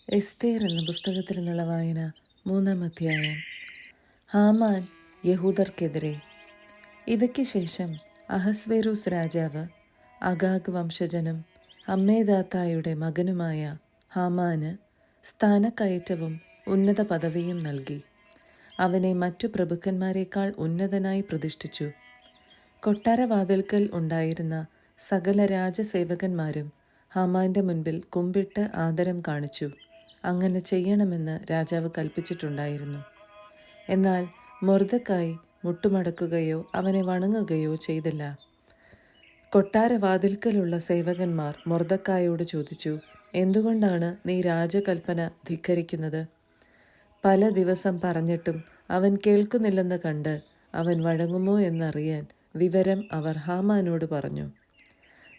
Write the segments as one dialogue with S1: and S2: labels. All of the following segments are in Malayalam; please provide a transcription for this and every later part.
S1: എസ്തേർ എന്ന പുസ്തകത്തിൽ നിന്നുള്ള വായന 3-ാം അധ്യായം. ഹാമാൻ യഹൂദർക്കെതിരെ. ഇവയ്ക്ക് ശേഷം അഹസ്വേരൂസ് രാജാവ് അഗാഗ് വംശജനും ഹമ്മേദാത്തായുടെ മകനുമായ ഹാമാന് സ്ഥാനക്കയറ്റവും ഉന്നത പദവിയും നൽകി. അവനെ മറ്റു പ്രഭുക്കന്മാരെക്കാൾ ഉന്നതനായി പ്രതിഷ്ഠിച്ചു. കൊട്ടാരവാതിൽക്കൽ ഉണ്ടായിരുന്ന സകല രാജസേവകന്മാരും ഹാമാന്റെ മുൻപിൽ കുമ്പിട്ട് ആദരം കാണിച്ചു. അങ്ങനെ ചെയ്യണമെന്ന് രാജാവ് കൽപ്പിച്ചിട്ടുണ്ടായിരുന്നു. എന്നാൽ മൊർദെഖായി മുട്ടുമടക്കുകയോ അവനെ വണങ്ങുകയോ ചെയ്തില്ല. കൊട്ടാരവാതിൽക്കലുള്ള സേവകന്മാർ മൊർദെഖായോട് ചോദിച്ചു, എന്തുകൊണ്ടാണ് നീ രാജകൽപ്പന ധിക്കരിക്കുന്നത്? പല ദിവസം പറഞ്ഞിട്ടും അവൻ കേൾക്കുന്നില്ലെന്ന് കണ്ട് അവൻ വഴങ്ങുമോ എന്നറിയാൻ വിവരം അവർ ഹാമാനോട് പറഞ്ഞു.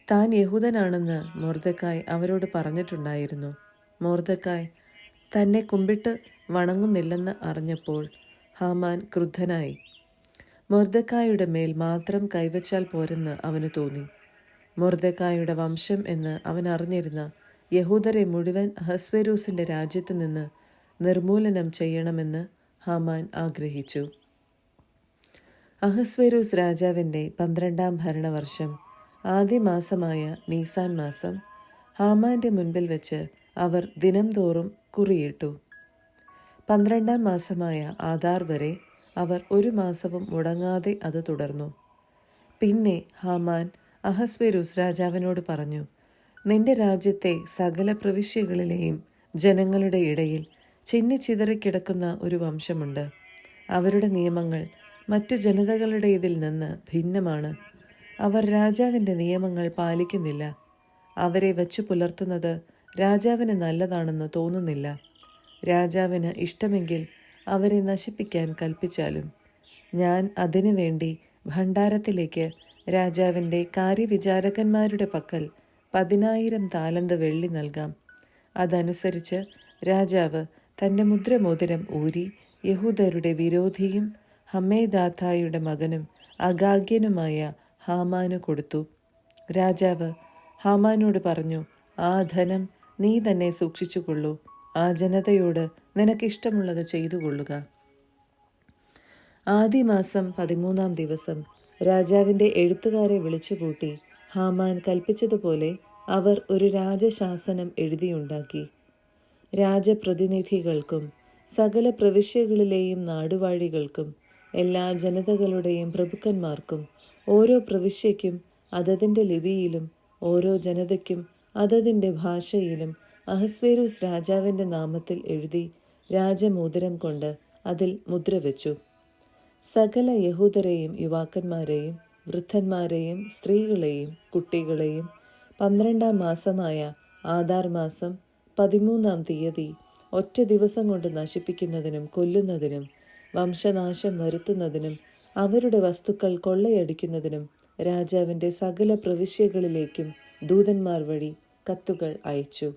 S1: താൻ യഹൂദനാണെന്ന് മൊർദെഖായി അവരോട് പറഞ്ഞിട്ടുണ്ടായിരുന്നു. മൊർദെഖായി തന്നെ കുമ്പിട്ട് വണങ്ങുന്നില്ലെന്ന് അറിഞ്ഞപ്പോൾ ഹാമാൻ ക്രുദ്ധനായി. മൊർദെഖായിയുടെ മേൽ മാത്രം കൈവച്ചാൽ പോരെന്ന് അവന് തോന്നി. മൊർദെഖായിയുടെ വംശം എന്ന് അവൻ അറിഞ്ഞിരുന്ന യഹൂദരെ മുഴുവൻ അഹസ്വേരൂസിൻ്റെ രാജ്യത്തു നിന്ന് നിർമൂലനം ചെയ്യണമെന്ന് ഹാമാൻ ആഗ്രഹിച്ചു. അഹസ്വേരൂസ് രാജാവിൻ്റെ 12-ാം ഭരണവർഷം ആദ്യ മാസമായ നീസാൻ മാസം ഹാമാന്റെ മുൻപിൽ വെച്ച് അവർ ദിനം തോറും കുറിയിട്ടു. 12-ാം മാസമായ ആദാർ വരെ അവർ 1 മാസവും മുടങ്ങാതെ അത് തുടർന്നു. പിന്നെ ഹാമാൻ അഹസ്വേരൂസ് രാജാവിനോട് പറഞ്ഞു, നിന്റെ രാജ്യത്തെ സകല പ്രവിശ്യകളിലെയും ജനങ്ങളുടെ ഇടയിൽ ചിന്നിച്ചിതറിക്കിടക്കുന്ന ഒരു വംശമുണ്ട്. അവരുടെ നിയമങ്ങൾ മറ്റു ജനതകളുടേതിൽ നിന്ന് ഭിന്നമാണ്. അവർ രാജാവിൻ്റെ നിയമങ്ങൾ പാലിക്കുന്നില്ല. അവരെ വച്ചു പുലർത്തുന്നത് രാജാവിന് നല്ലതാണെന്ന് തോന്നുന്നില്ല. രാജാവിന് ഇഷ്ടമെങ്കിൽ അവരെ നശിപ്പിക്കാൻ കൽപ്പിച്ചാലും ഞാൻ അതിനു വേണ്ടി ഭണ്ഡാരത്തിലേക്ക് രാജാവിൻ്റെ കാര്യവിചാരകന്മാരുടെ പക്കൽ 10,000 താലന്ത് വെള്ളി നൽകാം. അതനുസരിച്ച് രാജാവ് തൻ്റെ മുദ്രമോതിരം ഊരി യഹൂദരുടെ വിരോധിയും ഹമ്മേദാത്തായുടെ മകനും അഗാഗ്യനുമായ ഹാമാന് കൊടുത്തു. രാജാവ് ഹാമാനോട് പറഞ്ഞു, ആ ധനം നീ തന്നെ സൂക്ഷിച്ചുകൊള്ളൂ. ആ ജനതയോട് നിനക്കിഷ്ടമുള്ളത് ചെയ്തു കൊള്ളുക. ആദ്യ മാസം 13-ാം ദിവസം രാജാവിൻ്റെ എഴുത്തുകാരെ വിളിച്ചുകൂട്ടി ഹാമാൻ കൽപ്പിച്ചതുപോലെ അവർ ഒരു രാജശാസനം എഴുതിയുണ്ടാക്കി. രാജപ്രതിനിധികൾക്കും സകല പ്രവിശ്യകളിലെയും നാടുവാഴികൾക്കും എല്ലാ ജനതകളുടെയും പ്രഭുക്കന്മാർക്കും ഓരോ പ്രവിശ്യയ്ക്കും അതതിൻ്റെ ലിപിയിലും ഓരോ ജനതയ്ക്കും അതതിൻ്റെ ഭാഷയിലും അഹസ്വേരൂസ് രാജാവിൻ്റെ നാമത്തിൽ എഴുതി രാജമോതിരം കൊണ്ട് അതിൽ മുദ്രവെച്ചു. സകല യഹൂദരെയും യുവാക്കന്മാരെയും വൃദ്ധന്മാരെയും സ്ത്രീകളെയും കുട്ടികളെയും 12-ാം മാസമായ ആദാർ മാസം 13-ാം തീയതി ഒറ്റ ദിവസം കൊണ്ട് നശിപ്പിക്കുന്നതിനും കൊല്ലുന്നതിനും വംശനാശം വരുത്തുന്നതിനും അവരുടെ വസ്തുക്കൾ കൊള്ളയടിക്കുന്നതിനും രാജാവിൻ്റെ സകല പ്രവിശ്യകളിലേക്കും ദൂതന്മാർ വഴി കത്തുകൾ അയച്ചു.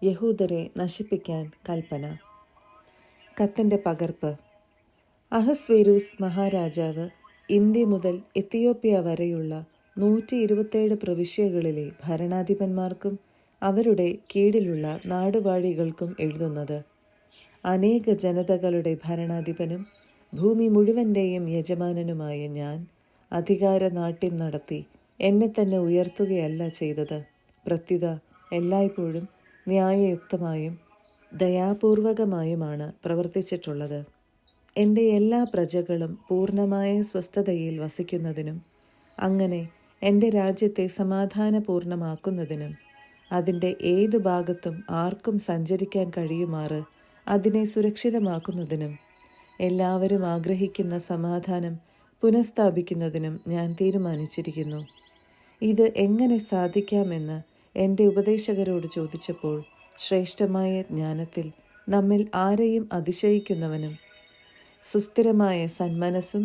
S1: യഹൂദരെ നശിപ്പിക്കാൻ കൽപ്പന. കത്തിൻ്റെ പകർപ്പ്. അഹസ്വേരൂസ് മഹാരാജാവ് ഇന്ത്യ മുതൽ എത്തിയോപ്യ വരെയുള്ള 127 പ്രവിശ്യകളിലെ ഭരണാധിപന്മാർക്കും അവരുടെ കീഴിലുള്ള നാടുവാഴികൾക്കും എഴുതുന്നത്. അനേക ജനതകളുടെ ഭരണാധിപനും ഭൂമി മുഴുവൻ്റെയും യജമാനനുമായ ഞാൻ അധികാരനാട്യം നടത്തി എന്നെ തന്നെ ഉയർത്തുകയല്ല ചെയ്തത്. പ്രത്യുത എല്ലായ്പ്പോഴും ന്യായയുക്തമായും ദയാപൂർവകമായുമാണ് പ്രവർത്തിച്ചിട്ടുള്ളത്. എൻ്റെ എല്ലാ പ്രജകളും പൂർണ്ണമായ സ്വസ്ഥതയിൽ വസിക്കുന്നതിനും അങ്ങനെ എൻ്റെ രാജ്യത്തെ സമാധാനപൂർണമാക്കുന്നതിനും അതിൻ്റെ ഏതു ഭാഗത്തും ആർക്കും സഞ്ചരിക്കാൻ കഴിയുമാറ് അതിനെ സുരക്ഷിതമാക്കുന്നതിനും എല്ലാവരും ആഗ്രഹിക്കുന്ന സമാധാനം പുനഃസ്ഥാപിക്കുന്നതിനും ഞാൻ തീരുമാനിച്ചിരിക്കുന്നു. ഇത് എങ്ങനെ സാധിക്കാമെന്ന് എൻ്റെ ഉപദേശകരോട് ചോദിച്ചപ്പോൾ ശ്രേഷ്ഠമായ ജ്ഞാനത്തിൽ നമ്മിൽ ആരെയും അതിശയിക്കുന്നവനും സുസ്ഥിരമായ സന്മനസ്സും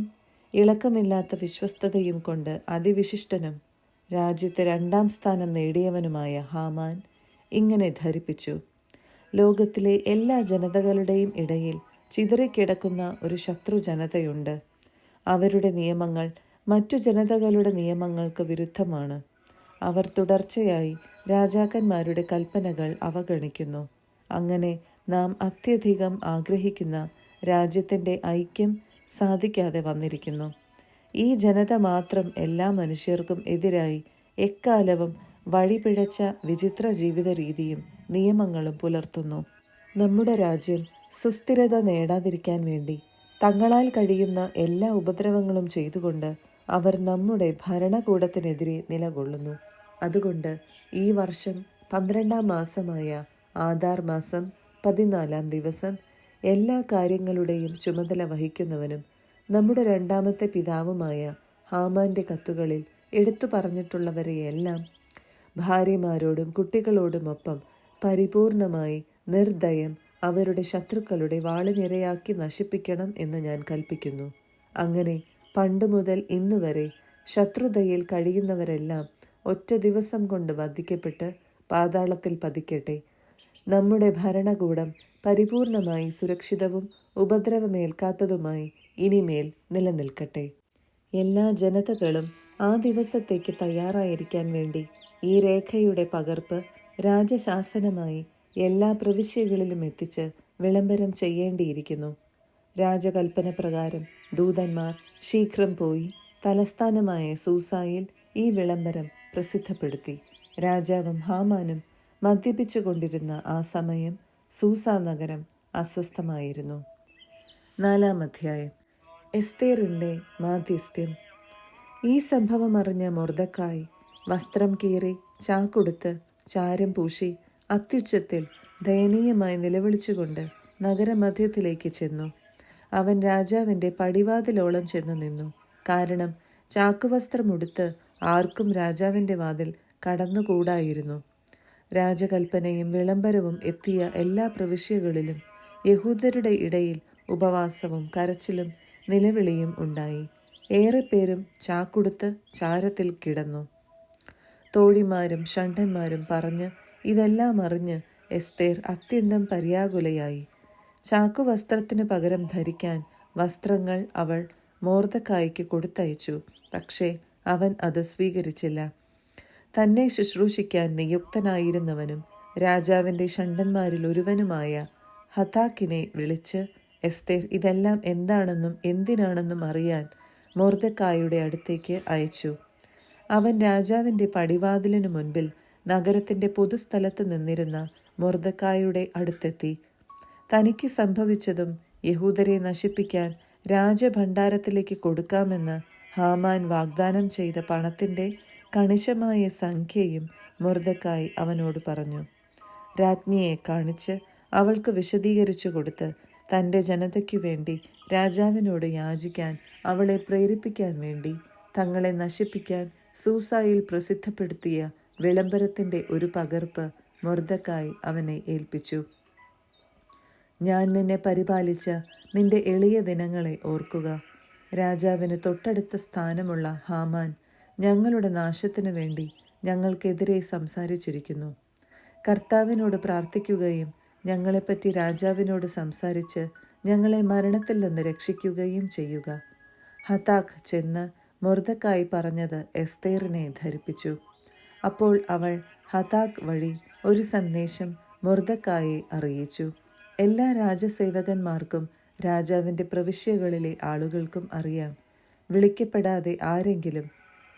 S1: ഇളക്കമില്ലാത്ത വിശ്വസ്തതയും കൊണ്ട് അതിവിശിഷ്ടനും രാജ്യത്തെ 2-ാം സ്ഥാനം നേടിയവനുമായ ഹാമാൻ ഇങ്ങനെ ധരിപ്പിച്ചു. ലോകത്തിലെ എല്ലാ ജനതകളുടെയും ഇടയിൽ ചിതറിക്കിടക്കുന്ന ഒരു ശത്രു ജനതയുണ്ട്. അവരുടെ നിയമങ്ങൾ മറ്റു ജനതകളുടെ നിയമങ്ങൾക്ക് വിരുദ്ധമാണ്. അവർ തുടർച്ചയായി രാജാക്കന്മാരുടെ കൽപ്പനകൾ അവഗണിക്കുന്നു. അങ്ങനെ നാം അത്യധികം ആഗ്രഹിക്കുന്ന രാജ്യത്തിൻ്റെ ഐക്യം സാധിക്കാതെ വന്നിരിക്കുന്നു. ഈ ജനത മാത്രം എല്ലാ മനുഷ്യർക്കും എതിരായി എക്കാലവും വഴിപിഴച്ച വിചിത്ര ജീവിത രീതിയും നിയമങ്ങളും പുലർത്തുന്നു. നമ്മുടെ രാജ്യം സുസ്ഥിരത നേടാതിരിക്കാൻ വേണ്ടി തങ്ങളാൽ കഴിയുന്ന എല്ലാ ഉപദ്രവങ്ങളും ചെയ്തുകൊണ്ട് അവർ നമ്മുടെ ഭരണകൂടത്തിനെതിരെ നിലകൊള്ളുന്നു. അതുകൊണ്ട് ഈ വർഷം 12-ാം മാസമായ ആധാർ മാസം 14-ാം ദിവസം എല്ലാ കാര്യങ്ങളുടെയും ചുമതല വഹിക്കുന്നവനും നമ്മുടെ രണ്ടാമത്തെ പിതാവുമായ ഹാമാന്റെ കത്തുകളിൽ എടുത്തു പറഞ്ഞിട്ടുള്ളവരെയെല്ലാം ഭാര്യമാരോടും കുട്ടികളോടുമൊപ്പം പരിപൂർണമായി നിർദ്ദയം അവരുടെ ശത്രുക്കളുടെ വാളിനിരയാക്കി നശിപ്പിക്കണം എന്ന് ഞാൻ കൽപ്പിക്കുന്നു. അങ്ങനെ പണ്ടുമുതൽ ഇന്നുവരെ ശത്രുതയിൽ കഴിയുന്നവരെല്ലാം ഒറ്റ ദിവസം കൊണ്ട് വധിക്കപ്പെട്ട് പാതാളത്തിൽ പതിക്കട്ടെ. നമ്മുടെ ഭരണകൂടം പരിപൂർണമായി സുരക്ഷിതവും ഉപദ്രവമേൽക്കാത്തതുമായി ഇനിമേൽ നിലനിൽക്കട്ടെ. എല്ലാ ജനതകളും ആ ദിവസത്തേക്ക് തയ്യാറായിരിക്കാൻ വേണ്ടി ഈ രേഖയുടെ പകർപ്പ് രാജശാസനമായി എല്ലാ പ്രവിശ്യകളിലും എത്തിച്ച് വിളംബരം ചെയ്യേണ്ടിയിരിക്കുന്നു. രാജകൽപ്പന പ്രകാരം ദൂതന്മാർ ശീഘ്രം പോയി തലസ്ഥാനമായ സൂസായിൽ ഈ വിളംബരം പ്രസിദ്ധപ്പെടുത്തി. രാജാവും ഹാമാനും മദ്യപിച്ചു കൊണ്ടിരുന്ന ആ സമയം സൂസാ നഗരം അസ്വസ്ഥമായിരുന്നു. 4-ാം അധ്യായം. എസ്തേറിൻ്റെ മാധ്യസ്ഥ്യം. ഈ സംഭവം അറിഞ്ഞ മൊർദെഖായി വസ്ത്രം കീറി ചാക്കുടുത്ത് ചാരം പൂശി അത്യുച്ചത്തിൽ ദയനീയമായി നിലവിളിച്ചുകൊണ്ട് നഗരമധ്യത്തിലേക്ക് ചെന്നു. അവൻ രാജാവിൻ്റെ പടിവാതിലോളം ചെന്ന് നിന്നു. കാരണം ചാക്കുവസ്ത്രമുടുത്ത് ആർക്കും രാജാവിൻ്റെ വാതിൽ കടന്നുകൂടായിരുന്നു. രാജകൽപ്പനയും വിളംബരവും എത്തിയ എല്ലാ പ്രവിശ്യകളിലും യഹൂദരുടെ ഇടയിൽ ഉപവാസവും കരച്ചിലും നിലവിളിയും ഉണ്ടായി. ഏറെ പേരും ചാക്കുടുത്ത് ചാരത്തിൽ കിടന്നു. തോഴിമാരും ഷണ്ഡന്മാരും പറഞ്ഞ് ഇതെല്ലാം അറിഞ്ഞ് എസ്തേർ അത്യന്തം പര്യാകുലയായി. ചാക്കുവസ്ത്രത്തിനു പകരം ധരിക്കാൻ വസ്ത്രങ്ങൾ അവൾ മൊർദെഖായിക്ക് കൊടുത്തയച്ചു. പക്ഷേ അവൻ അത് സ്വീകരിച്ചില്ല. തന്നെ ശുശ്രൂഷിക്കാൻ നിയുക്തനായിരുന്നവനും രാജാവിൻ്റെ ഷണ്ഡന്മാരിൽ ഒരുവനുമായ ഹതാക്കിനെ വിളിച്ച് എസ്തേർ ഇതെല്ലാം എന്താണെന്നും എന്തിനാണെന്നും അറിയാൻ മൊർദെഖായിയുടെ അടുത്തേക്ക് അയച്ചു. അവൻ രാജാവിൻ്റെ പടിവാതിലിനു മുൻപിൽ നഗരത്തിൻ്റെ പൊതുസ്ഥലത്ത് നിന്നിരുന്ന മൊർദെഖായിയുടെ അടുത്തെത്തി. തനിക്ക് സംഭവിച്ചതും യഹൂദരെ നശിപ്പിക്കാൻ രാജഭണ്ഡാരത്തിലേക്ക് കൊടുക്കാമെന്ന് ഹാമാൻ വാഗ്ദാനം ചെയ്ത പണത്തിൻ്റെ കണിശമായ സംഖ്യയും മൊർദെഖായി അവനോട് പറഞ്ഞു. രാജ്ഞിയെ കാണിച്ച് അവൾക്ക് വിശദീകരിച്ചു കൊടുത്ത് തൻ്റെ ജനതയ്ക്കു വേണ്ടി രാജാവിനോട് യാചിക്കാൻ അവളെ പ്രേരിപ്പിക്കാൻ വേണ്ടി തങ്ങളെ നശിപ്പിക്കാൻ സൂസായിൽ പ്രസിദ്ധപ്പെടുത്തിയ വിളംബരത്തിൻ്റെ ഒരു പകർപ്പ് മൊർദെഖായി അവനെ ഏൽപ്പിച്ചു. ഞാൻ നിന്നെ പരിപാലിച്ച നിന്റെ എളിയ ദിനങ്ങളെ ഓർക്കുക. രാജാവിന് തൊട്ടടുത്ത സ്ഥാനമുള്ള ഹാമാൻ ഞങ്ങളുടെ നാശത്തിനു വേണ്ടി ഞങ്ങൾക്കെതിരെ സംസാരിച്ചിരിക്കുന്നു. കർത്താവിനോട് പ്രാർത്ഥിക്കുകയും ഞങ്ങളെപ്പറ്റി രാജാവിനോട് സംസാരിച്ച് ഞങ്ങളെ മരണത്തിൽ നിന്ന് രക്ഷിക്കുകയും ചെയ്യുക. ഹതാക്ക് ചെന്ന് മൊർദെഖായി പറഞ്ഞത് എസ്തേറിനെ ധരിപ്പിച്ചു. അപ്പോൾ അവൾ ഹതാക്ക് വഴി ഒരു സന്ദേശം മൊർദെഖായിയെ അറിയിച്ചു. എല്ലാ രാജസേവകന്മാർക്കും രാജാവിൻ്റെ പ്രവിശ്യകളിലെ ആളുകൾക്കും അറിയാം, വിളിക്കപ്പെടാതെ ആരെങ്കിലും,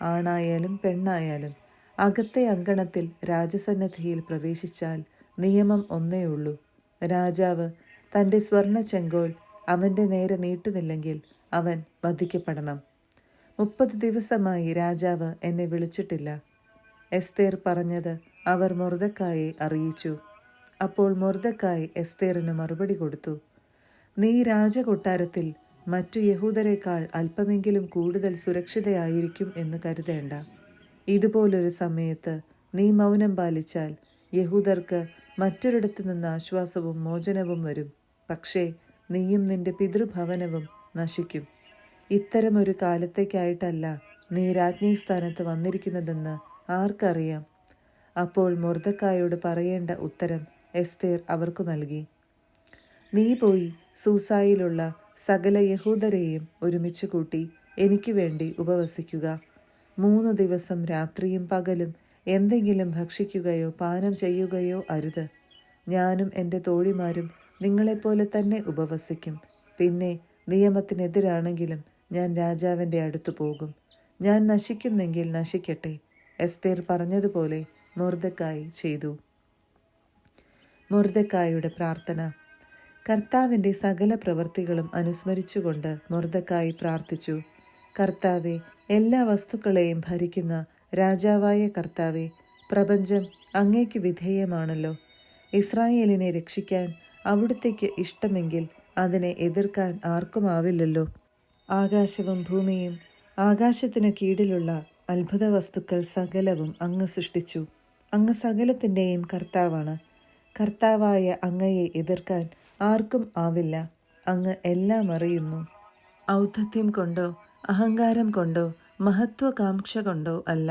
S1: ആണായാലും പെണ്ണായാലും, അകത്തെ അങ്കണത്തിൽ രാജസന്നിധിയിൽ പ്രവേശിച്ചാൽ നിയമം ഒന്നേ ഉള്ളൂ. രാജാവ് തൻ്റെ സ്വർണ്ണ ചെങ്കോൽ അവൻ്റെ നേരെ നീട്ടുന്നില്ലെങ്കിൽ അവൻ വധിക്കപ്പെടണം. 30 ദിവസമായി രാജാവ് എന്നെ വിളിച്ചിട്ടില്ല. എസ്തേർ പറഞ്ഞത് അവർ മൊർദെഖായിയെ അറിയിച്ചു. അപ്പോൾ മൊർദെഖായി എസ്തേറിന് മറുപടി കൊടുത്തു. നീ രാജകൊട്ടാരത്തിൽ മറ്റു യഹൂദരെക്കാൾ അല്പമെങ്കിലും കൂടുതൽ സുരക്ഷിതയായിരിക്കും എന്ന് കരുതേണ്ട. ഇതുപോലൊരു സമയത്ത് നീ മൗനം പാലിച്ചാൽ യഹൂദർക്ക് മറ്റൊരിടത്തു നിന്ന് ആശ്വാസവും മോചനവും വരും. പക്ഷേ നീയും നിന്റെ പിതൃഭവനവും നശിക്കും. ഇത്തരമൊരു കാലത്തേക്കായിട്ടല്ല നീ രാജ്ഞി സ്ഥാനത്ത് വന്നിരിക്കുന്നതെന്ന് ആർക്കറിയാം. അപ്പോൾ മൊർദെഖായിയോട് പറയേണ്ട ഉത്തരം എസ്തേർ അവർക്കു നൽകി. നീ പോയി സൂസായിലുള്ള സകല യഹൂദരെയും ഒരുമിച്ച് കൂട്ടി എനിക്ക് വേണ്ടി ഉപവസിക്കുക. 3 ദിവസം രാത്രിയും പകലും എന്തെങ്കിലും ഭക്ഷിക്കുകയോ പാനം ചെയ്യുകയോ അരുത്. ഞാനും എൻ്റെ തോഴിമാരും നിങ്ങളെപ്പോലെ തന്നെ ഉപവസിക്കും. പിന്നെ നിയമത്തിനെതിരാണെങ്കിലും ഞാൻ രാജാവിൻ്റെ അടുത്തു പോകും. ഞാൻ നശിക്കുന്നെങ്കിൽ നശിക്കട്ടെ. എസ്തേർ പറഞ്ഞതുപോലെ മൊർദെഖായി ചെയ്തു. മൊർദെഖായിയുടെ പ്രാർത്ഥന. കർത്താവിൻ്റെ സകല പ്രവൃത്തികളും അനുസ്മരിച്ചുകൊണ്ട് മൊർദെഖായി പ്രാർത്ഥിച്ചു. കർത്താവെ, എല്ലാ വസ്തുക്കളെയും ഭരിക്കുന്ന രാജാവായ കർത്താവെ, പ്രപഞ്ചം അങ്ങേക്ക് വിധേയമാണല്ലോ. ഇസ്രായേലിനെ രക്ഷിക്കാൻ അവിടുത്തേക്ക് ഇഷ്ടമെങ്കിൽ അതിനെ എതിർക്കാൻ ആർക്കുമാവില്ലല്ലോ. ആകാശവും ഭൂമിയും ആകാശത്തിന് കീഴിലുള്ള അത്ഭുത വസ്തുക്കൾ സകലവും അങ്ങ് സൃഷ്ടിച്ചു. അങ്ങ് സകലത്തിൻ്റെയും കർത്താവാണ്. കർത്താവായ അങ്ങയെ എതിർക്കാൻ ആർക്കും ആവില്ല. അങ്ങ് എല്ലാം അറിയുന്നു. ഔദ്ധത്യം കൊണ്ടോ അഹങ്കാരം കൊണ്ടോ മഹത്വകാംക്ഷ കൊണ്ടോ അല്ല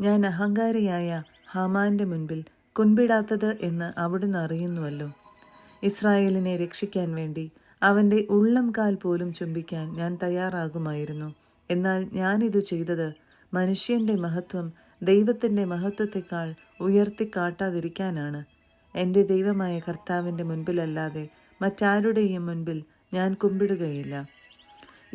S1: ഞാൻ അഹങ്കാരിയായ ഹാമാന്റെ മുൻപിൽ കുൻപിടാത്തത് എന്ന് അവിടുന്ന് അറിയുന്നുവല്ലോ. ഇസ്രായേലിനെ രക്ഷിക്കാൻ വേണ്ടി അവൻ്റെ ഉള്ളം കാൽ പോലും ചുംബിക്കാൻ ഞാൻ തയ്യാറാകുമായിരുന്നു. എന്നാൽ ഞാനിതു ചെയ്തത് മനുഷ്യൻ്റെ മഹത്വം ദൈവത്തിൻ്റെ മഹത്വത്തെക്കാൾ ഉയർത്തിക്കാട്ടാതിരിക്കാനാണ്. എൻ്റെ ദൈവമായ കർത്താവിൻ്റെ മുൻപിലല്ലാതെ മറ്റാരുടെയും മുൻപിൽ ഞാൻ കുമ്പിടുകയില്ല.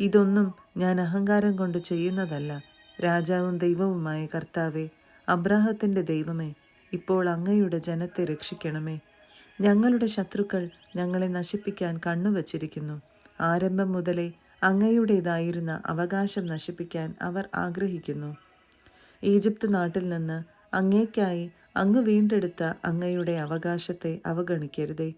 S1: ഇതൊന്നും ഞാൻ അഹങ്കാരം കൊണ്ട് ചെയ്യുന്നതല്ല. രാജാവും ദൈവവുമായ കർത്താവെ, അബ്രാഹത്തിൻ്റെ ദൈവമേ, ഇപ്പോൾ അങ്ങയുടെ ജനത്തെ രക്ഷിക്കണമേ. ഞങ്ങളുടെ ശത്രുക്കൾ ഞങ്ങളെ നശിപ്പിക്കാൻ കണ്ണുവച്ചിരിക്കുന്നു. ആരംഭം മുതലേ അങ്ങയുടേതായിരുന്ന അവകാശം നശിപ്പിക്കാൻ അവർ ആഗ്രഹിക്കുന്നു. ഈജിപ്ത് നാട്ടിൽ നിന്ന് അങ്ങേക്കായി അങ്ങ് വീണ്ടെടുത്ത അങ്ങയുടെ അവകാശത്തെ അവഗണിക്കരുതേ.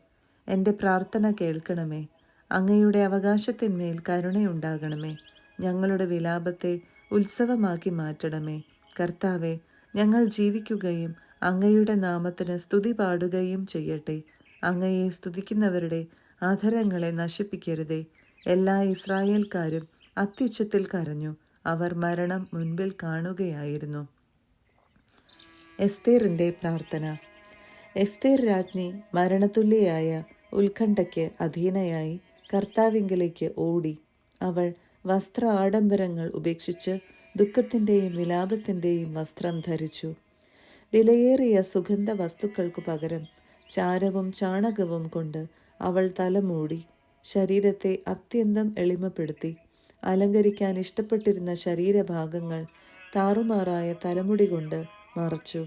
S1: എൻ്റെ പ്രാർത്ഥന കേൾക്കണമേ. അങ്ങയുടെ അവകാശത്തിന്മേൽ കരുണയുണ്ടാകണമേ. ഞങ്ങളുടെ വിലാപത്തെ ഉത്സവമാക്കി മാറ്റണമേ. കർത്താവെ, ഞങ്ങൾ ജീവിക്കുകയും അങ്ങയുടെ നാമത്തിന് സ്തുതി പാടുകയും ചെയ്യട്ടെ. അങ്ങയെ സ്തുതിക്കുന്നവരുടെ അധരങ്ങളെ നശിപ്പിക്കരുതേ. എല്ലാ ഇസ്രായേൽക്കാരും അത്യുച്ചത്തിൽ കരഞ്ഞു. അവർ മരണം മുൻപിൽ കാണുകയായിരുന്നു. എസ്തേറിൻ്റെ പ്രാർത്ഥന. എസ്തേർ രാജ്ഞി മരണതുല്യയായ ഉത്കണ്ഠയ്ക്ക് അധീനയായി കർത്താവിങ്കലേക്ക് ഓടി. അവൾ വസ്ത്ര ആഡംബരങ്ങൾ ഉപേക്ഷിച്ച് ദുഃഖത്തിൻ്റെയും വിലാപത്തിൻ്റെയും വസ്ത്രം ധരിച്ചു. വിലയേറിയ സുഗന്ധ വസ്തുക്കൾക്കു പകരം ചാരവും ചാണകവും കൊണ്ട് അവൾ തലമൂടി. ശരീരത്തെ അത്യന്തം എളിമപ്പെടുത്തി. അലങ്കരിക്കാൻ ഇഷ്ടപ്പെട്ടിരുന്ന ശരീരഭാഗങ്ങൾ താറുമാറായ തലമുടി കൊണ്ട് മറച്ചു.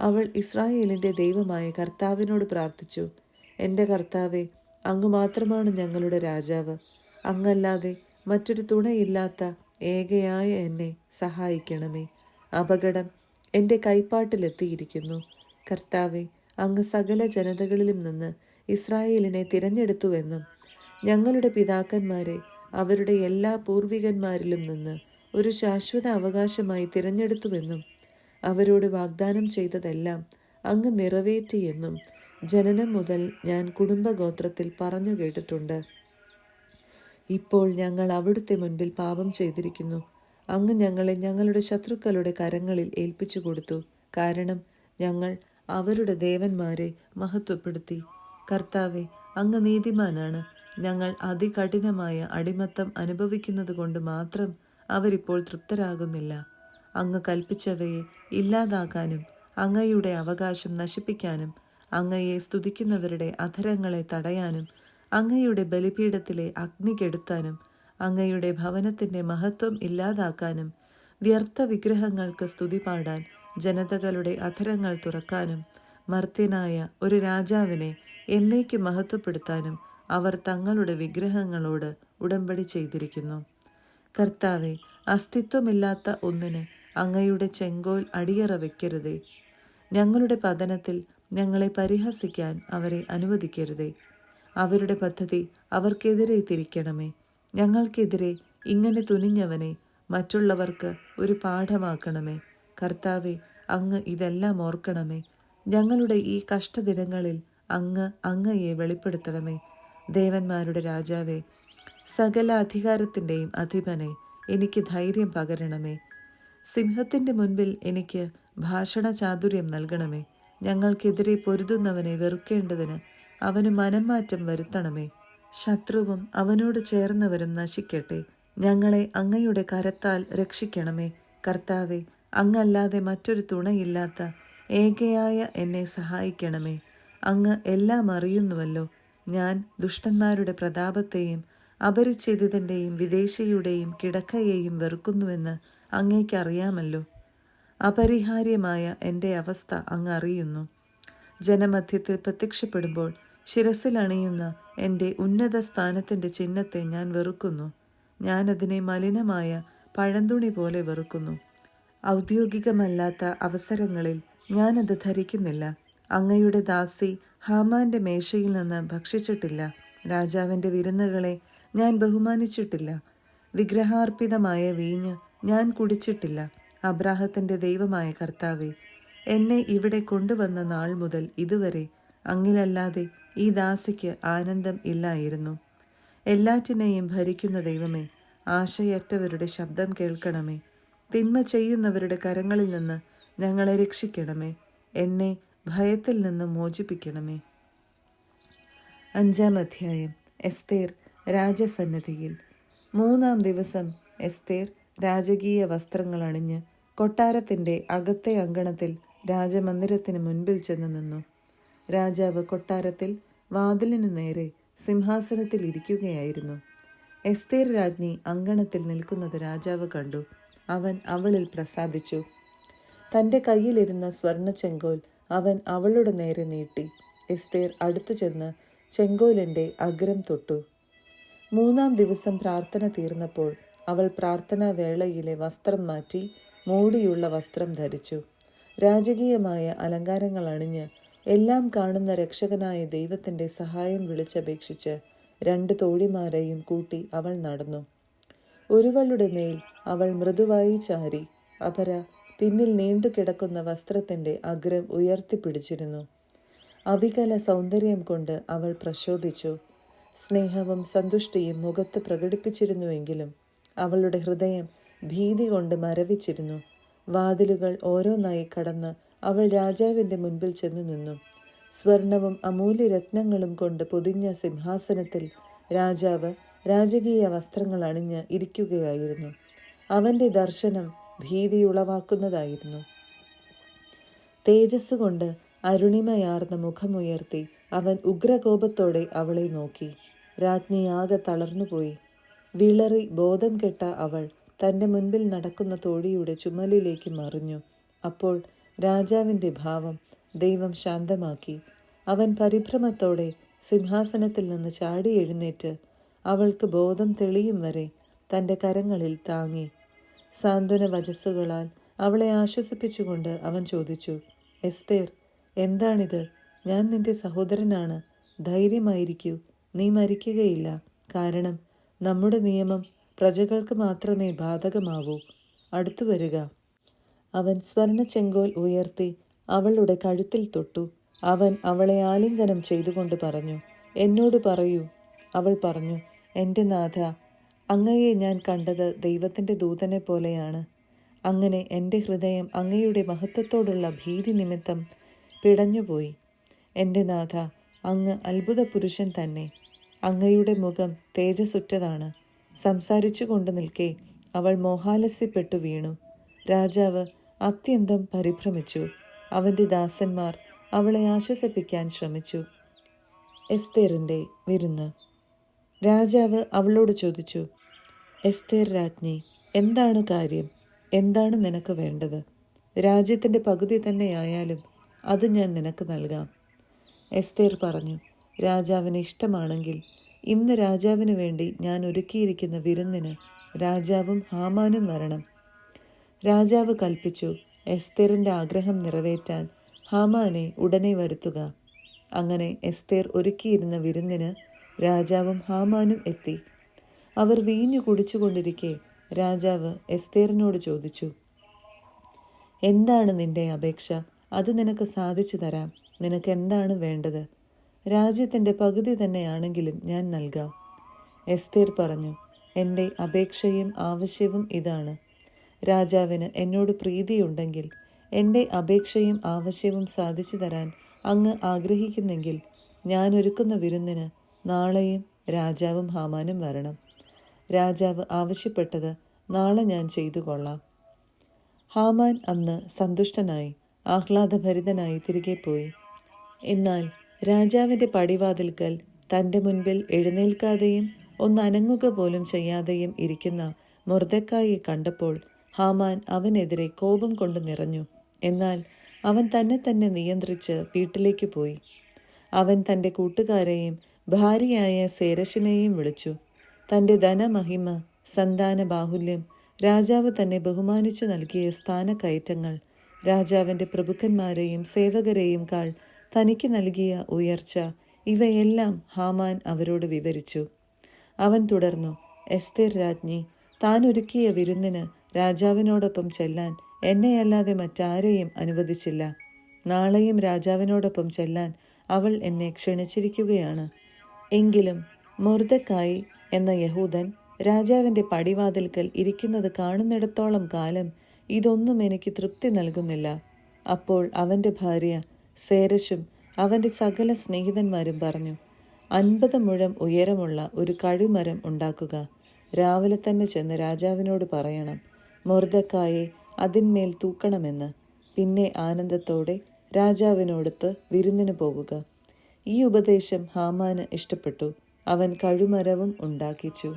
S1: അവൾ ഇസ്രായേലിൻ്റെ ദൈവമായ കർത്താവിനോട് പ്രാർത്ഥിച്ചു. എൻ്റെ കർത്താവെ, അങ്ങ് മാത്രമാണ് ഞങ്ങളുടെ രാജാവ്. അങ്ങല്ലാതെ മറ്റൊരു തുണയില്ലാത്ത ഏകയായ എന്നെ സഹായിക്കണമേ. അപകടം എൻ്റെ കൈപ്പാട്ടിലെത്തിയിരിക്കുന്നു. കർത്താവെ, അങ്ങ് സകല ജനതകളിലും നിന്ന് ഇസ്രായേലിനെ തിരഞ്ഞെടുത്തുവെന്നും ഞങ്ങളുടെ പിതാക്കന്മാരെ അവരുടെ എല്ലാ പൂർവികന്മാരിലും നിന്ന് ഒരു ശാശ്വത അവകാശമായി തിരഞ്ഞെടുത്തുവെന്നും അവരോട് വാഗ്ദാനം ചെയ്തതെല്ലാം അങ്ങ് നിറവേറ്റിയെന്നും ജനനം മുതൽ ഞാൻ കുടുംബഗോത്രത്തിൽ പറഞ്ഞു കേട്ടിട്ടുണ്ട്. ഇപ്പോൾ ഞങ്ങൾ അവിടുത്തെ മുൻപിൽ പാപം ചെയ്തിരിക്കുന്നു. അങ്ങ് ഞങ്ങളെ ഞങ്ങളുടെ ശത്രുക്കളുടെ കരങ്ങളിൽ ഏൽപ്പിച്ചു കൊടുത്തു. കാരണം ഞങ്ങൾ അവരുടെ ദേവന്മാരെ മഹത്വപ്പെടുത്തി. കർത്താവെ, അങ്ങ് നീതിമാനാണ്. ഞങ്ങൾ അതികഠിനമായ അടിമത്തം അനുഭവിക്കുന്നത് കൊണ്ട് മാത്രം അവരിപ്പോൾ തൃപ്തരാകുന്നില്ല. അങ്ങ് കൽപ്പിച്ചവയെ ഇല്ലാതാക്കാനും അങ്ങയുടെ അവകാശം നശിപ്പിക്കാനും അങ്ങയെ സ്തുതിക്കുന്നവരുടെ അധരങ്ങളെ തടയാനും അങ്ങയുടെ ബലിപീഠത്തിലെ അഗ്നി കെടുത്താനും അങ്ങയുടെ ഭവനത്തിൻ്റെ മഹത്വം ഇല്ലാതാക്കാനും വ്യർത്ഥ വിഗ്രഹങ്ങൾക്ക് സ്തുതി പാടാൻ ജനതകളുടെ അധരങ്ങൾ തുറക്കാനും മർത്യനായ ഒരു രാജാവിനെ എന്നേക്ക് മഹത്വപ്പെടുത്താനും അവർ തങ്ങളുടെ വിഗ്രഹങ്ങളോട് ഉടമ്പടി ചെയ്തിരിക്കുന്നു. കർത്താവെ, അസ്തിത്വമില്ലാത്ത ഒന്നിന് അങ്ങയുടെ ചെങ്കോൽ അടിയറ വയ്ക്കരുതേ. ഞങ്ങളുടെ പതനത്തിൽ ഞങ്ങളെ പരിഹസിക്കാൻ അവരെ അനുവദിക്കരുതേ. അവരുടെ പദ്ധതി അവർക്കെതിരെ തിരിക്കണമേ. ഞങ്ങൾക്കെതിരെ ഇങ്ങനെ തുനിഞ്ഞവനെ മറ്റുള്ളവർക്ക് ഒരു പാഠമാക്കണമേ. കർത്താവെ, അങ്ങ് ഇതെല്ലാം ഓർക്കണമേ. ഞങ്ങളുടെ ഈ കഷ്ടദിനങ്ങളിൽ അങ്ങയെ വെളിപ്പെടുത്തണമേ. ദേവന്മാരുടെ രാജാവേ, സകല അധികാരത്തിൻ്റെയും അധിപനെ, എനിക്ക് ധൈര്യം പകരണമേ. സിംഹത്തിൻ്റെ മുൻപിൽ എനിക്ക് ഭാഷണ ചാതുര്യം നൽകണമേ. ഞങ്ങൾക്കെതിരെ പൊരുതുന്നവനെ വെറുക്കേണ്ടതിന് അവന് മനംമാറ്റം വരുത്തണമേ. ശത്രുവും അവനോട് ചേർന്നവരും നശിക്കട്ടെ. ഞങ്ങളെ അങ്ങയുടെ കരത്താൽ രക്ഷിക്കണമേ. കർത്താവെ, അങ്ങല്ലാതെ മറ്റൊരു തുണയില്ലാത്ത ഏകയായ എന്നെ സഹായിക്കണമേ. അങ്ങ് എല്ലാം അറിയുന്നുവല്ലോ. ഞാൻ ദുഷ്ടന്മാരുടെ പ്രതാപത്തെയും അപരിച്ഛേദിതൻ്റെയും വിദേശിയുടെയും കിടക്കയെയും വെറുക്കുന്നുവെന്ന് അങ്ങേക്കറിയാമല്ലോ. അപരിഹാര്യമായ എൻ്റെ അവസ്ഥ അങ്ങ് അറിയുന്നു. ജനമധ്യത്തിൽ പ്രത്യക്ഷപ്പെടുമ്പോൾ ശിരസിൽ അണിയുന്ന എൻ്റെ ഉന്നത സ്ഥാനത്തിൻ്റെ ചിഹ്നത്തെ ഞാൻ വെറുക്കുന്നു. ഞാനതിനെ മലിനമായ പഴന്തുണി പോലെ വെറുക്കുന്നു. ഔദ്യോഗികമല്ലാത്ത അവസരങ്ങളിൽ ഞാനത് ധരിക്കുന്നില്ല. അങ്ങയുടെ ദാസി ഹാമാന്റെ മേശയിൽ നിന്ന് ഭക്ഷിച്ചിട്ടില്ല. രാജാവിൻ്റെ വിരുന്നുകളെ ഞാൻ ബഹുമാനിച്ചിട്ടില്ല. വിഗ്രഹാർപ്പിതമായ വീഞ്ഞ് ഞാൻ കുടിച്ചിട്ടില്ല. അബ്രാഹത്തിൻ്റെ ദൈവമായ കർത്താവേ, എന്നെ ഇവിടെ കൊണ്ടുവന്ന നാൾ മുതൽ ഇതുവരെ അങ്ങിലല്ലാതെ ഈ ദാസിക്ക് ആനന്ദം ഇല്ലായിരുന്നു. എല്ലാറ്റിനെയും ഭരിക്കുന്ന ദൈവമേ, ആശയറ്റവരുടെ ശബ്ദം കേൾക്കണമേ. തിന്മ ചെയ്യുന്നവരുടെ കരങ്ങളിൽ നിന്ന് ഞങ്ങളെ രക്ഷിക്കണമേ. എന്നെ ഭയത്തിൽ നിന്ന് മോചിപ്പിക്കണമേ. 5-ാം അധ്യായം. എസ്തേർ രാജസന്നിധിയിൽ. 3-ാം ദിവസം എസ്തേർ രാജകീയ വസ്ത്രങ്ങൾ അണിഞ്ഞ് കൊട്ടാരത്തിൻ്റെ അകത്തെ അങ്കണത്തിൽ രാജമന്ദിരത്തിന് മുൻപിൽ ചെന്ന് നിന്നു. രാജാവ് കൊട്ടാരത്തിൽ വാതിലിനു നേരെ സിംഹാസനത്തിൽ ഇരിക്കുകയായിരുന്നു. എസ്തേർ രാജ്ഞി അങ്കണത്തിൽ നിൽക്കുന്നത് രാജാവ് കണ്ടു. അവൻ അവളിൽ പ്രസാദിച്ചു. തൻ്റെ കയ്യിലിരുന്ന സ്വർണ്ണ ചെങ്കോൽ അവൻ അവളുടെ നേരെ നീട്ടി. എസ്തേർ അടുത്തു ചെന്ന് ചെങ്കോലിൻ്റെ അഗ്രം തൊട്ടു. 3-ാം ദിവസം പ്രാർത്ഥന തീർന്നപ്പോൾ അവൾ പ്രാർത്ഥനാ വേളയിലെ വസ്ത്രം മാറ്റി മൂടിയുള്ള വസ്ത്രം ധരിച്ചു. രാജകീയമായ അലങ്കാരങ്ങൾ അണിഞ്ഞ് എല്ലാം കാണുന്ന രക്ഷകനായ ദൈവത്തിൻ്റെ സഹായം വിളിച്ചപേക്ഷിച്ച് 2 തോഴിമാരെയും കൂട്ടി അവൾ നടന്നു. ഒരുവളുടെ മേൽ അവൾ മൃദുവായി ചാരി. അപര പിന്നിൽ നീണ്ടുകിടക്കുന്ന വസ്ത്രത്തിൻ്റെ അഗ്രം ഉയർത്തിപ്പിടിച്ചിരുന്നു. അവികല സൗന്ദര്യം കൊണ്ട് അവൾ പ്രശോഭിച്ചു. സ്നേഹവും സന്തുഷ്ടിയും മുഖത്ത് പ്രകടിപ്പിച്ചിരുന്നുവെങ്കിലും അവളുടെ ഹൃദയം ഭീതി കൊണ്ട് മരവിച്ചിരുന്നു. വാതിലുകൾ ഓരോന്നായി കടന്ന് അവൾ രാജാവിൻ്റെ മുൻപിൽ ചെന്നു നിന്നു. സ്വർണവും അമൂല്യരത്നങ്ങളും കൊണ്ട് പൊതിഞ്ഞ സിംഹാസനത്തിൽ രാജാവ് രാജകീയ വസ്ത്രങ്ങൾ അണിഞ്ഞ് ഇരിക്കുകയായിരുന്നു. അവൻ്റെ ദർശനം ഭീതിയുളവാക്കുന്നതായിരുന്നു. തേജസ് കൊണ്ട് അരുണിമയാർന്ന മുഖമുയർത്തി അവൻ ഉഗ്രകോപത്തോടെ അവളെ നോക്കി. രാജ്ഞി ആകെ തളർന്നുപോയി. വിളറി ബോധം കെട്ട അവൾ തൻ്റെ മുൻപിൽ നടക്കുന്ന തോഴിയുടെ ചുമലിലേക്ക് മറിഞ്ഞു. അപ്പോൾ രാജാവിൻ്റെ ഭാവം ദൈവം ശാന്തമാക്കി. അവൻ പരിഭ്രമത്തോടെ സിംഹാസനത്തിൽ നിന്ന് ചാടി എഴുന്നേറ്റ് അവൾക്ക് ബോധം തെളിയും വരെ തൻ്റെ കരങ്ങളിൽ താങ്ങി. സാന്ത്വന വചസ്സുകളാൽ അവളെ ആശ്വസിപ്പിച്ചുകൊണ്ട് അവൻ ചോദിച്ചു, എസ്തേർ, എന്താണിത്? ഞാൻ നിന്റെ സഹോദരനാണ്. ധൈര്യമായിരിക്കൂ, നീ മരിക്കുകയില്ല. കാരണം നമ്മുടെ നിയമം പ്രജകൾക്ക് മാത്രമേ ബാധകമാവൂ. അടുത്തു വരിക. അവൻ സ്വർണ്ണ ചെങ്കോൽ ഉയർത്തി അവളുടെ കഴുത്തിൽ തൊട്ടു. അവൻ അവളെ ആലിംഗനം ചെയ്തുകൊണ്ട് പറഞ്ഞു, എന്നോട് പറയൂ. അവൾ പറഞ്ഞു, എൻ്റെ നാഥ, അങ്ങയെ ഞാൻ കണ്ടത് ദൈവത്തിൻ്റെ ദൂതനെ പോലെയാണ്. അങ്ങനെ എൻ്റെ ഹൃദയം അങ്ങയുടെ മഹത്വത്തോടുള്ള ഭീതി നിമിത്തം പിടഞ്ഞുപോയി. എൻ്റെ നാഥ, അങ്ങ് അത്ഭുത പുരുഷൻ തന്നെ. അങ്ങയുടെ മുഖം തേജസ്സുറ്റതാണ്. സംസാരിച്ചു കൊണ്ട് നിൽക്കെ അവൾ മോഹാലസ്യപ്പെട്ടു വീണു. രാജാവ് അത്യന്തം പരിഭ്രമിച്ചു. അവൻ്റെ ദാസന്മാർ അവളെ ആശ്വസിപ്പിക്കാൻ ശ്രമിച്ചു. എസ്തേറിൻ്റെ വിരുന്ന്. രാജാവ് അവളോട് ചോദിച്ചു, എസ്തേർ രാജ്ഞി, എന്താണ് കാര്യം? എന്താണ് നിനക്ക് വേണ്ടത്? രാജ്യത്തിൻ്റെ പകുതി തന്നെയായാലും അത് ഞാൻ നിനക്ക് നൽകാം. എസ്തേർ പറഞ്ഞു, രാജാവിന് ഇഷ്ടമാണെങ്കിൽ ഇന്ന് രാജാവിന് വേണ്ടി ഞാൻ ഒരുക്കിയിരിക്കുന്ന വിരുന്നിന് രാജാവും ഹാമാനും വരണം. രാജാവ് കൽപ്പിച്ചു, എസ്തേറിൻ്റെ ആഗ്രഹം നിറവേറ്റാൻ ഹാമാനെ ഉടനെ വരുത്തുക. അങ്ങനെ എസ്തേർ ഒരുക്കിയിരുന്ന വിരുന്നിന് രാജാവും ഹാമാനും എത്തി. അവർ വീഞ്ഞു കുടിച്ചുകൊണ്ടിരിക്കെ രാജാവ് എസ്തേറിനോട് ചോദിച്ചു, എന്താണ് നിന്റെ അപേക്ഷ? അത് നിനക്ക് സാധിച്ചു തരാം. നിനക്ക് എന്താണ് വേണ്ടത്? രാജ്യത്തിൻ്റെ പകുതി തന്നെയാണെങ്കിലും ഞാൻ നൽകാം. എസ്തേർ പറഞ്ഞു, എൻ്റെ അപേക്ഷയും ആവശ്യവും ഇതാണ്. രാജാവിന് എന്നോട് പ്രീതിയുണ്ടെങ്കിൽ എൻ്റെ അപേക്ഷയും ആവശ്യവും സാധിച്ചു തരാൻ അങ്ങ് ആഗ്രഹിക്കുന്നെങ്കിൽ ഞാൻ ഒരുക്കുന്ന വിരുന്നിന് നാളെയും രാജാവും ഹാമാനും വരണം. രാജാവ് ആവശ്യപ്പെട്ടത് നാളെ ഞാൻ ചെയ്തു കൊള്ളാം. ഹാമാൻ അന്ന് സന്തുഷ്ടനായി ആഹ്ലാദഭരിതനായി തിരികെ പോയി. എന്നാൽ രാജാവിൻ്റെ പടിവാതിൽക്കൽ തൻ്റെ മുൻപിൽ എഴുന്നേൽക്കാതെയും ഒന്നനങ്ങുക പോലും ചെയ്യാതെയും ഇരിക്കുന്ന മൊർദെഖായിയെ കണ്ടപ്പോൾ ഹാമാൻ അവനെതിരെ കോപം കൊണ്ട് നിറഞ്ഞു. എന്നാൽ അവൻ തന്നെ നിയന്ത്രിച്ച് വീട്ടിലേക്ക് പോയി. അവൻ തൻ്റെ കൂട്ടുകാരെയും ഭാര്യയായ സേരശിനെയും വിളിച്ചു. തൻ്റെ ധനമഹിമ, സന്താന ബാഹുല്യം, രാജാവ് തന്നെ ബഹുമാനിച്ചു നൽകിയ സ്ഥാനക്കയറ്റങ്ങൾ, രാജാവിൻ്റെ പ്രഭുക്കന്മാരെയും സേവകരെയും കാൾ തനിക്ക് നൽകിയ ഉയർച്ച, ഇവയെല്ലാം ഹാമാൻ അവരോട് വിവരിച്ചു. അവൻ തുടർന്നു, എസ്തേർ രാജ്ഞി താൻ ഒരുക്കിയ വിരുന്നിന് രാജാവിനോടൊപ്പം ചെല്ലാൻ എന്നെയല്ലാതെ മറ്റാരെയും അനുവദിച്ചില്ല. നാളെയും രാജാവിനോടൊപ്പം ചെല്ലാൻ അവൾ എന്നെ ക്ഷണിച്ചിരിക്കുകയാണ്. എങ്കിലും മൊർദെഖായി എന്ന യഹൂദൻ രാജാവിൻ്റെ പടിവാതിൽക്കൽ ഇരിക്കുന്നത് കാണുന്നിടത്തോളം കാലം ഇതൊന്നും എനിക്ക് തൃപ്തി നൽകുന്നില്ല. അപ്പോൾ അവൻ്റെ ഭാര്യ സേരശും അവൻ്റെ സകല സ്നേഹിതന്മാരും പറഞ്ഞു, 50 മുഴം ഉയരമുള്ള ഒരു കഴുമരം ഉണ്ടാക്കുക. രാവിലെ തന്നെ ചെന്ന് രാജാവിനോട് പറയണം, മൊർദെഖായെ അതിന്മേൽ തൂക്കണമെന്ന്. പിന്നെ ആനന്ദത്തോടെ രാജാവിനോടൊത്ത് വിരുന്നിന് പോവുക. ഈ ഉപദേശം ഹാമാന് ഇഷ്ടപ്പെട്ടു. അവൻ കഴുമരവും ഉണ്ടാക്കിച്ചു.